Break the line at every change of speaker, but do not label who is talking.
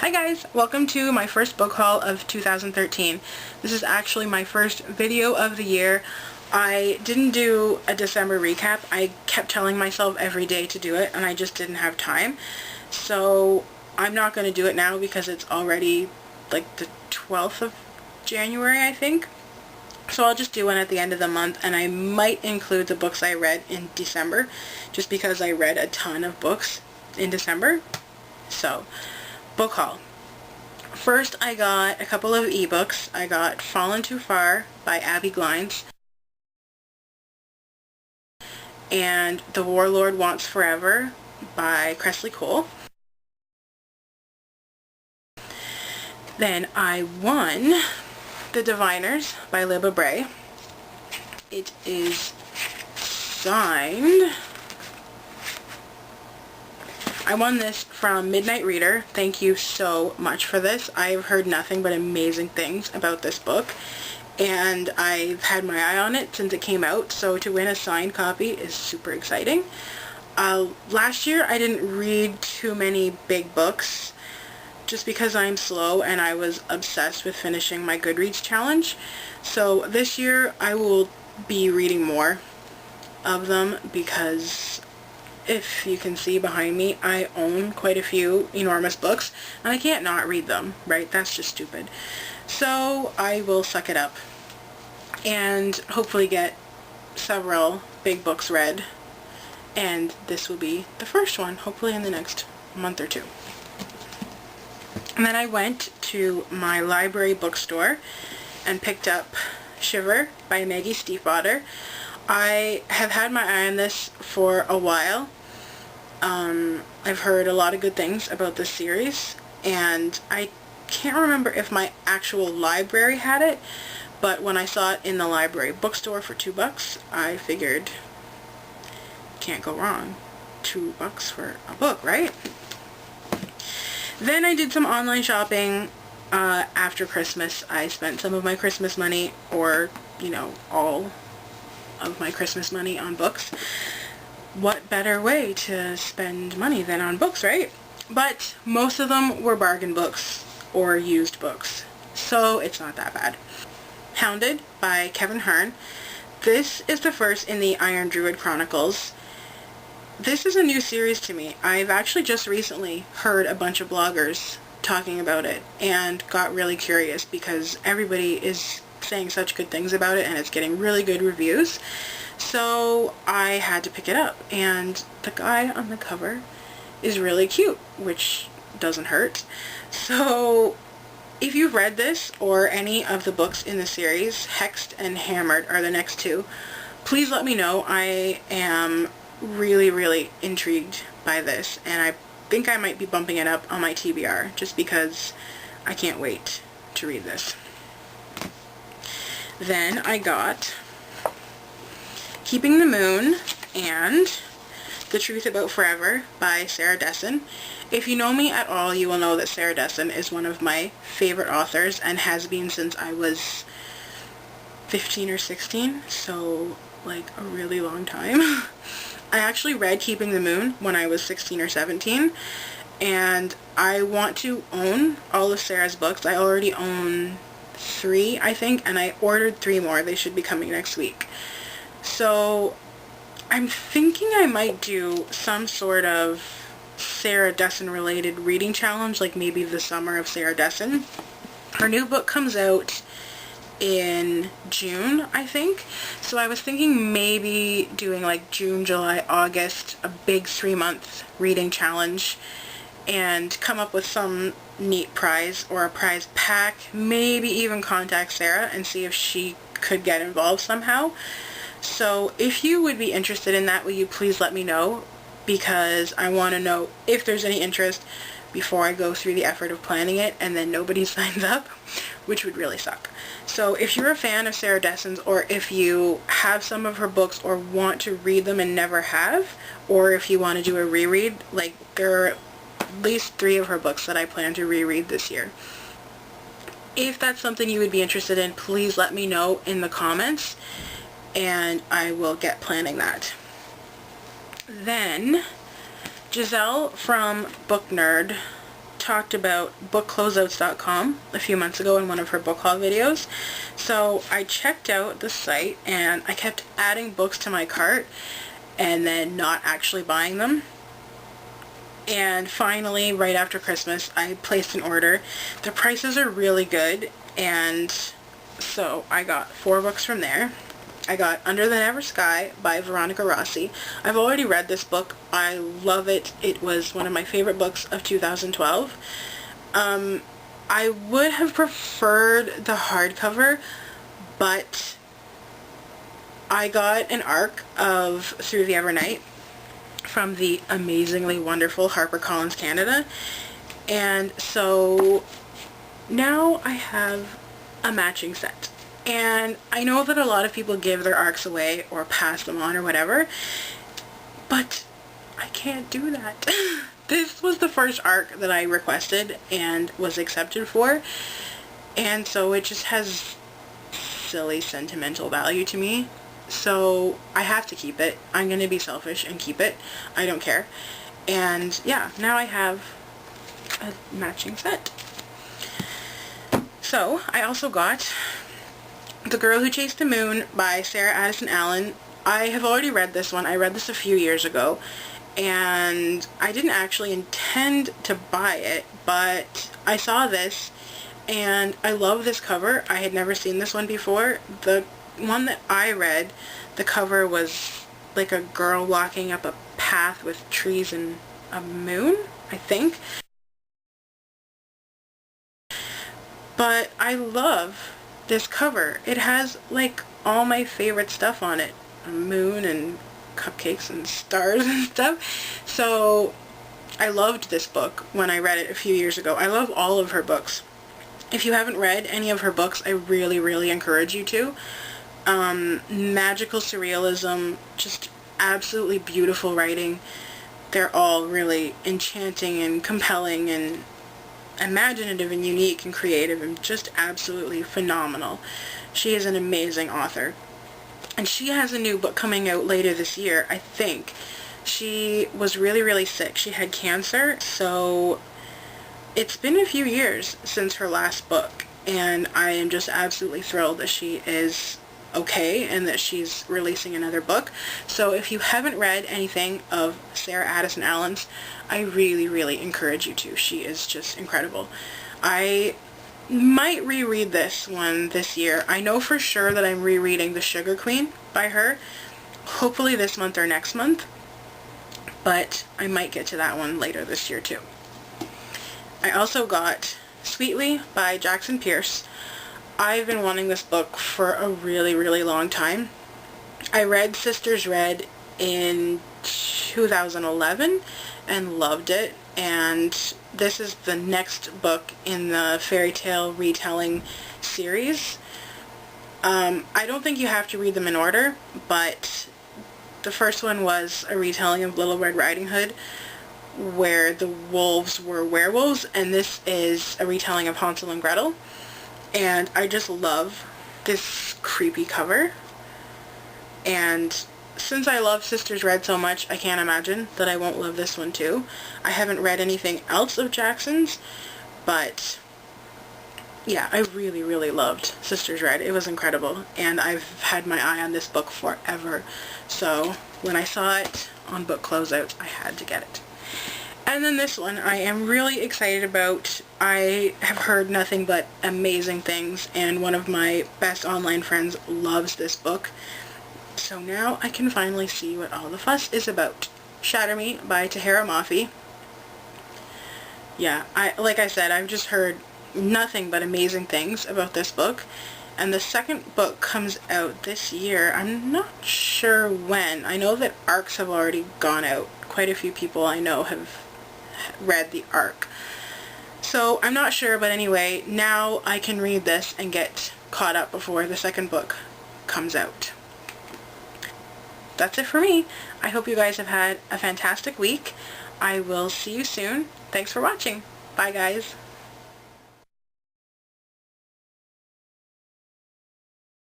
Hi guys, welcome to my first book haul of 2013. This is actually my first video of the year. I didn't do a December recap. I kept telling myself every day to do it and I just didn't have time. So I'm not going to do it now because it's already like the 12th of January, I think. So I'll just do one at the end of the month, and I might include the books I read in December just because I read a ton of books in December. So book haul. First, I got a couple of ebooks. I got Fallen Too Far by Abbi Glines and The Warlord Wants Forever by Kresley. Then I won The Diviners by Libba Bray. It is signed. I won this from Midnight Reader. Thank you so much for this. I've heard nothing but amazing things about this book, and I've had my eye on it since it came out, so to win a signed copy is super exciting. Last year I didn't read too many big books just because I'm slow and I was obsessed with finishing my Goodreads challenge. So this year I will be reading more of them because if you can see behind me, I own quite a few enormous books, and I can't not read them, right? That's just stupid. So I will suck it up and hopefully get several big books read, and this will be the first one, hopefully in the next month or two. And then I went to my library bookstore and picked up Shiver by Maggie Stiefvater. I have had my eye on this for a while. I've heard a lot of good things about this series, and I can't remember if my actual library had it, but when I saw it in the library bookstore for $2, I figured, can't go wrong. $2 for a book, right? Then I did some online shopping after Christmas. I spent some of my Christmas money, or, all of my Christmas money on books. What better way to spend money than on books, right? But most of them were bargain books or used books, so it's not that bad. Hounded by Hearne. This is the first in the Iron Druid Chronicles. This is a new series to me. I've actually just recently heard a bunch of bloggers talking about it and got really curious because everybody is saying such good things about it and it's getting really good reviews. So I had to pick it up, and the guy on the cover is really cute, which doesn't hurt. So if you've read this or any of the books in the series, Hexed and Hammered are the next two, please let me know. I am really intrigued by this, and I think I might be bumping it up on my TBR just because I can't wait to read this. Then I got Keeping the Moon and The Truth About Forever by Dessen. If you know me at all, you will know that Dessen is one of my favorite authors and has been since I was 15 or 16, so like a really long time. I actually read Keeping the Moon when I was 16 or 17, and I want to own all of Sarah's books. I already own 3, I think, and I ordered 3 more. They should be coming next week. So I'm thinking I might do some sort of Dessen related reading challenge, like maybe the Summer of Dessen. Her new book comes out in June, I think. So I was thinking maybe doing like June, July, August, a big 3-month reading challenge, and come up with some neat prize or a prize pack. Maybe even contact Sarah and see if she could get involved somehow. So if you would be interested in that, will you please let me know, because I want to know if there's any interest before I go through the effort of planning it and then nobody signs up, which would really suck. So if you're a fan of Dessen's, or if you have some of her books or want to read them and never have, or if you want to do a reread, like there are at least 3 of her books that I plan to reread this year. If that's something you would be interested in, please let me know in the comments, and I will get planning that. Then Giselle from Book Nerd talked about bookcloseouts.com a few months ago in one of her book haul videos. So I checked out the site and I kept adding books to my cart and then not actually buying them. And finally, right after Christmas, I placed an order. The prices are really good, and so I got 4 books from there. I got Under the Never Sky by Veronica Rossi. I've already read this book. I love it. It was one of my favorite books of 2012. I would have preferred the hardcover, but I got an ARC of Through the Evernight from the amazingly wonderful HarperCollins Canada, and so now I have a matching set. And I know that a lot of people give their ARCs away or pass them on or whatever, but I can't do that. This was the first ARC that I requested and was accepted for, and so it just has silly sentimental value to me. So I have to keep it. I'm going to be selfish and keep it. I don't care. And yeah, now I have a matching set. So I also got The Girl Who Chased the Moon by Sarah Addison Allen. I have already read this one. I read this a few years ago, and I didn't actually intend to buy it, but I saw this and I love this cover. I had never seen this one before. The one that I read, the cover was like a girl walking up a path with trees and a moon, I think. But I love this cover. It has like all my favorite stuff on it. A moon and cupcakes and stars and stuff. So I loved this book when I read it a few years ago. I love all of her books. If you haven't read any of her books, I really, really encourage you to. Magical surrealism, just absolutely beautiful writing. They're all really enchanting and compelling and imaginative and unique and creative and just absolutely phenomenal. She is an amazing author. And she has a new book coming out later this year, I think. She was really, really sick. She had cancer, so it's been a few years since her last book, and I am just absolutely thrilled that she is okay and that she's releasing another book. So if you haven't read anything of Sarah Addison Allen's, I really, really encourage you to. She is just incredible. I might reread this one this year. I know for sure that I'm rereading The Sugar Queen by her, hopefully this month or next month, but I might get to that one later this year too. I also got Sweetly by Jackson Pearce. I've been wanting this book for a really, really long time. I read Sisters Red in 2011 and loved it, and this is the next book in the fairy tale retelling series. I don't think you have to read them in order, but the first one was a retelling of Little Red Riding Hood, where the wolves were werewolves, and this is a retelling of Hansel and Gretel. And I just love this creepy cover. And since I love Sisters Red so much, I can't imagine that I won't love this one too. I haven't read anything else of Jackson's, but yeah, I really, really loved Sisters Red. It was incredible, and I've had my eye on this book forever. So when I saw it on Book Closeouts, I had to get it. And then this one I am really excited about. I have heard nothing but amazing things, and one of my best online friends loves this book. So now I can finally see what all the fuss is about. Shatter Me by Tahareh Mafi. Yeah, like I said, I've just heard nothing but amazing things about this book. And the second book comes out this year. I'm not sure when. I know that ARCs have already gone out. Quite a few people I know have read the ARC. So I'm not sure, but anyway, now I can read this and get caught up before the second book comes out. That's it for me. I hope you guys have had a fantastic week. I will see you soon. Thanks for watching. Bye, guys.